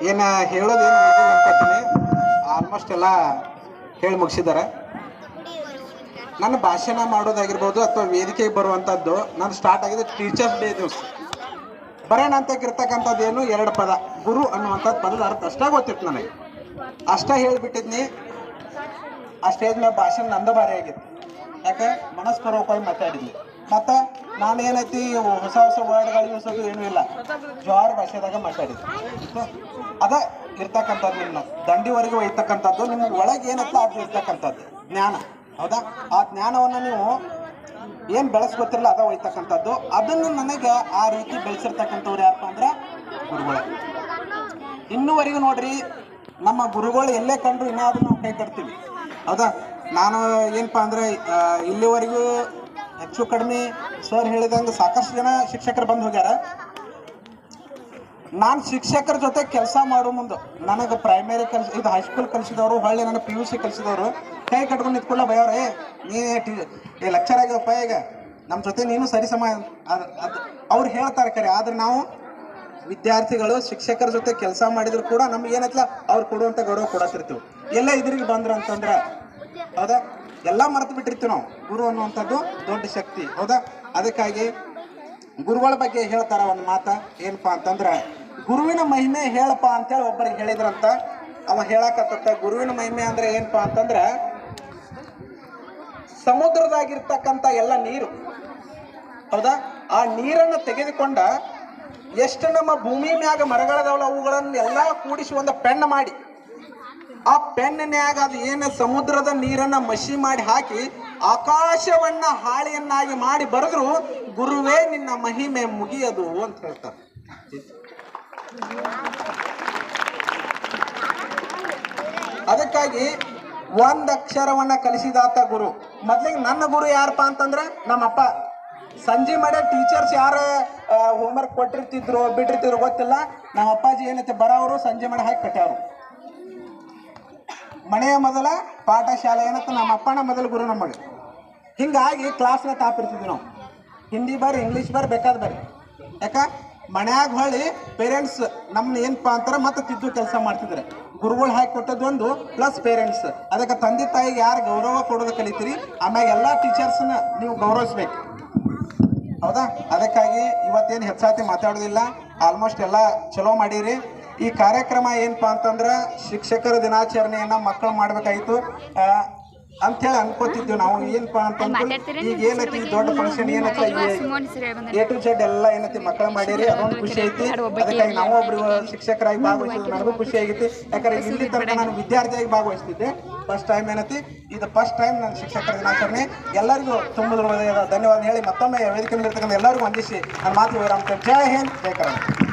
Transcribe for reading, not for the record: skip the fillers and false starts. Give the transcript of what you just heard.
ಏನು ಹೇಳೋದೇನು ಅನ್ಕೋತೀನಿ, ಆಲ್ಮೋಸ್ಟ್ ಎಲ್ಲ ಹೇಳಿ ಮುಗಿಸಿದ್ದಾರೆ. ನನ್ನ ಭಾಷಣ ಮಾಡೋದಾಗಿರ್ಬೋದು ಅಥವಾ ವೇದಿಕೆಗೆ ಬರುವಂಥದ್ದು ನಾನು ಸ್ಟಾರ್ಟ್ ಆಗಿದೆ ಟೀಚರ್ಸ್ ಡೇ ದಿವಸ. ಬರೋಣ ಅಂತಕ್ಕಿರ್ತಕ್ಕಂಥದ್ದು ಏನು 2 ಪದ, ಗುರು ಅನ್ನುವಂಥದ್ದು ಪದದ ಅರ್ಥ ಅಷ್ಟೇ ಗೊತ್ತಿತ್ತು ನನಗೆ, ಅಷ್ಟೇ ಹೇಳಿಬಿಟ್ಟಿದ್ನಿ. ಆ ಸ್ಟೇಜ್ ಮೇಲೆ ಭಾಷಣ ನಂದು ಭಾರಿ ಆಗಿತ್ತು, ಯಾಕೆ ಮನಸ್ಪೂರ್ವಕವಾಗಿ ಮಾತಾಡಿದ್ವಿ. ಮತ್ತು ನಾನು ಏನೈತಿ ಹೊಸ ವರ್ಡ್ಗಳು ಯೂಸೋದು ಏನೂ ಇಲ್ಲ, ಜವಾರ್ ಭಾಷೆದಾಗ ಮಾತಾಡಿದ್ವಿ. ಅದ ಇರ್ತಕ್ಕಂಥದ್ದು ನಿಮ್ಮ ದಂಡಿವರೆಗೂ ಒಯ್ತಕ್ಕಂಥದ್ದು, ನಿಮ್ಗೆ ಒಳಗೆ ಏನತ್ತ ಅದು ಇರ್ತಕ್ಕಂಥದ್ದು ಜ್ಞಾನ. ಹೌದಾ? ಆ ಜ್ಞಾನವನ್ನು ನೀವು ಏನು ಬೆಳೆಸ್ಕೊತಿರಲ್ಲ ಅದ ಒಯ್ತಕ್ಕಂಥದ್ದು. ಅದನ್ನು ನನಗೆ ಆ ರೀತಿ ಬೆಳೆಸಿರ್ತಕ್ಕಂಥವ್ರು ಯಾರಪ್ಪ ಅಂದ್ರೆ ಗುರುಗಳು. ಇನ್ನೂವರೆಗೂ ನೋಡ್ರಿ, ನಮ್ಮ ಗುರುಗಳು ಎಲ್ಲೇ ಕಂಡ್ರು ಇನ್ನಾದ್ರೂ ನಾವು ಕೈ ಕಟ್ತೀವಿ. ಹೌದಾ? ನಾನು ಏನಪ್ಪ ಅಂದರೆ ಇಲ್ಲಿವರೆಗೂ ಹೆಚ್ಚು ಕಡಿಮೆ ಸರ್ ಹೇಳಿದಂಗೆ ಸಾಕಷ್ಟು ಜನ ಶಿಕ್ಷಕರು ಬಂದು ಹೋಗ್ಯಾರ. ನಾನು ಶಿಕ್ಷಕರ ಜೊತೆ ಕೆಲಸ ಮಾಡೋ ಮುಂದೆ ನನಗೆ ಪ್ರೈಮರಿ ಇದು ಹೈಸ್ಕೂಲ್ ಕಲಿಸಿದವರು, ಹೊಳ್ಳಿ ನನಗೆ PUC ಕಲಿಸಿದವರು ಕೈ ಕಟ್ಕೊಂಡು ನಿಂತ್ಕೊಳ್ಳ ಭಯವ್ರ, ನೀ ಲೆಕ್ಚರ್ ಆಗ್ಯವಪ್ಪ, ಈಗ ನಮ್ಮ ಜೊತೆ ನೀನು ಸರಿಸಮ ಅದು ಅವ್ರು ಹೇಳ್ತಾರೆ ಕರೆ. ಆದರೆ ನಾವು ವಿದ್ಯಾರ್ಥಿಗಳು ಶಿಕ್ಷಕರ ಜೊತೆ ಕೆಲಸ ಮಾಡಿದ್ರು ಕೂಡ ನಮ್ಗೆ ಏನೈತಲ್ಲ ಅವ್ರು ಕೊಡುವಂಥ ಗೌರವ ಕೊಡತ್ತಿರ್ತೀವಿ. ಎಲ್ಲ ಇದ್ರಿಗೆ ಬಂದ್ರು ಅಂತಂದ್ರೆ, ಹೌದಾ, ಎಲ್ಲ ಮರೆತು ಬಿಟ್ಟಿರ್ತೀವಿ ನಾವು. ಗುರು ಅನ್ನುವಂಥದ್ದು ದೊಡ್ಡ ಶಕ್ತಿ. ಹೌದಾ? ಅದಕ್ಕಾಗಿ ಗುರುಗಳ ಬಗ್ಗೆ ಹೇಳ್ತಾರ ಒಂದು ಮಾತ, ಏನಪ್ಪ ಅಂತಂದ್ರೆ ಗುರುವಿನ ಮಹಿಮೆ ಹೇಳಪ್ಪ ಅಂತೇಳಿ ಒಬ್ಬರಿಗೆ ಹೇಳಿದ್ರಂತ. ಅವ ಹೇಳಕತ್ತ ಗುರುವಿನ ಮಹಿಮೆ ಅಂದ್ರೆ ಏನಪ್ಪ ಅಂತಂದ್ರೆ ಸಮುದ್ರದಾಗಿರ್ತಕ್ಕಂಥ ಎಲ್ಲ ನೀರು, ಹೌದಾ, ಆ ನೀರನ್ನು ತೆಗೆದುಕೊಂಡ ಎಷ್ಟು ನಮ್ಮ ಭೂಮಿ ಮ್ಯಾಗ ಮರಗಳದವಲ್ಲ ಅವುಗಳನ್ನು ಎಲ್ಲ ಕೂಡಿಸಿ ಒಂದು ಪೆನ್ ಮಾಡಿ, ಆ ಪೆನ್ನ್ಯಾಗ ಅದು ಏನು ಸಮುದ್ರದ ನೀರನ್ನ ಮಸಿ ಮಾಡಿ ಹಾಕಿ ಆಕಾಶವನ್ನ ಹಾಳಿಯನ್ನಾಗಿ ಮಾಡಿ ಬರೆದ್ರು ಗುರುವೇ ನಿನ್ನ ಮಹಿಮೆ ಮುಗಿಯದು ಅಂತ ಹೇಳ್ತಾರೆ. ಅದಕ್ಕಾಗಿ ಒಂದಕ್ಷರವನ್ನ ಕಲಿಸಿದಾತ ಗುರು. ಮೊದ್ಲಿಗೆ ನನ್ನ ಗುರು ಯಾರಪ್ಪ ಅಂತಂದ್ರೆ ನಮ್ಮಪ್ಪ. ಸಂಜೆ ಮಾಡೇ ಟೀಚರ್ಸ್ ಯಾರು ಹೋಮ್ವರ್ಕ್ ಕೊಟ್ಟಿರ್ತಿದ್ರು ಬಿಟ್ಟಿರ್ತಿದ್ರು ಗೊತ್ತಿಲ್ಲ, ನಮ್ಮ ಅಪ್ಪಾಜಿ ಏನೈತೆ ಬರೋರು ಸಂಜೆ ಮಾಡಿ ಹಾಕಿ ಕಟ್ಟಾರು. ಮನೆಯ ಮೊದಲ ಪಾಠ ಶಾಲೆ ಏನತ್ತ ನಮ್ಮ ಅಪ್ಪನ ಮೊದಲ ಗುರು ನಮಗೆ. ಹಿಂಗಾಗಿ ಕ್ಲಾಸ್ನ ಟಾಪ್ ಇರ್ತಿದ್ವಿ ನಾವು. ಹಿಂದಿ ಬರ್ರಿ, ಇಂಗ್ಲೀಷ್ ಬರ್ರಿ, ಬೇಕಾದ್ ಬರ್ರಿ. ಯಾಕ ಮನ್ಯಾಗ ಹೊಳ್ಳಿ ಪೇರೆಂಟ್ಸ್ ನಮ್ಮನ್ನ ಏನಪ್ಪ ಅಂತಾರೆ ಮತ್ತೆ ತಿದ್ದು ಕೆಲಸ ಮಾಡ್ತಿದ್ರೆ. ಗುರುಗಳು ಹಾಕಿ ಕೊಟ್ಟದ್ದು ಒಂದು ಪ್ಲಸ್ ಪೇರೆಂಟ್ಸ್. ಅದಕ್ಕೆ ತಂದೆ ತಾಯಿಗೆ ಯಾರು ಗೌರವ ಕೊಡೋದು ಕಲಿತೀರಿ, ಆಮ್ಯಾಗ ಎಲ್ಲ ಟೀಚರ್ಸ್ನ ನೀವು ಗೌರವಿಸ್ಬೇಕು. ಹೌದಾ? ಅದಕ್ಕಾಗಿ ಇವತ್ತೇನು ಹೆಚ್ಚಾತಿ ಮಾತಾಡೋದಿಲ್ಲ, ಆಲ್ಮೋಸ್ಟ್ ಎಲ್ಲ ಚಲೋ ಮಾಡೀರಿ. ಈ ಕಾರ್ಯಕ್ರಮ ಏನಪ್ಪ ಅಂತಂದ್ರೆ ಶಿಕ್ಷಕರ ದಿನಾಚರಣೆಯನ್ನ ಮಕ್ಕಳು ಮಾಡ್ಬೇಕಾಯ್ತು ಅಂಥೇಳಿ ಅನ್ಕೋತಿದ್ವಿ ನಾವು. ಏನಪ್ಪ ಅಂತಂದ್ರೆ ಈಗ ಏನೈತಿ ದೊಡ್ಡ ಫಂಕ್ಷನ್ ಏನೈತಿ A to Z ಎಲ್ಲ ಏನೈತಿ ಮಕ್ಕಳು ಮಾಡಿರಿ, ಅದೊಂದು ಖುಷಿ ಐತಿ. ಅದಕ್ಕಾಗಿ ನಾವು ಒಬ್ರು ಶಿಕ್ಷಕರಾಗಿ ಭಾಗವಹಿಸಿದ್ವಿ, ನನಗೂ ಖುಷಿ ಆಗೈತಿ. ಯಾಕಂದ್ರೆ ಇಲ್ಲಿ ತನಕ ನಾನು ವಿದ್ಯಾರ್ಥಿಯಾಗಿ ಭಾಗವಹಿಸ್ತಿದ್ದೆ. ಫಸ್ಟ್ ಟೈಮ್ ಏನೈತಿ ಇದು, ಫಸ್ಟ್ ಟೈಮ್ ನನ್ನ ಶಿಕ್ಷಕರ ದಿನಾಚರಣೆ. ಎಲ್ಲರಿಗೂ ತುಂಬ ಧನ್ಯವಾದ ಹೇಳಿ ಮತ್ತೊಮ್ಮೆ ವೇದಿಕೆ ಇರ್ತಕ್ಕಂಥ ಎಲ್ಲರಿಗೂ ವಂದಿಸಿ ನನ್ನ ಮಾತು ವಿರಾಮ. ಜೈ ಹಿಂದ್, ಜೈ ಕರ್ನಾಟಕ.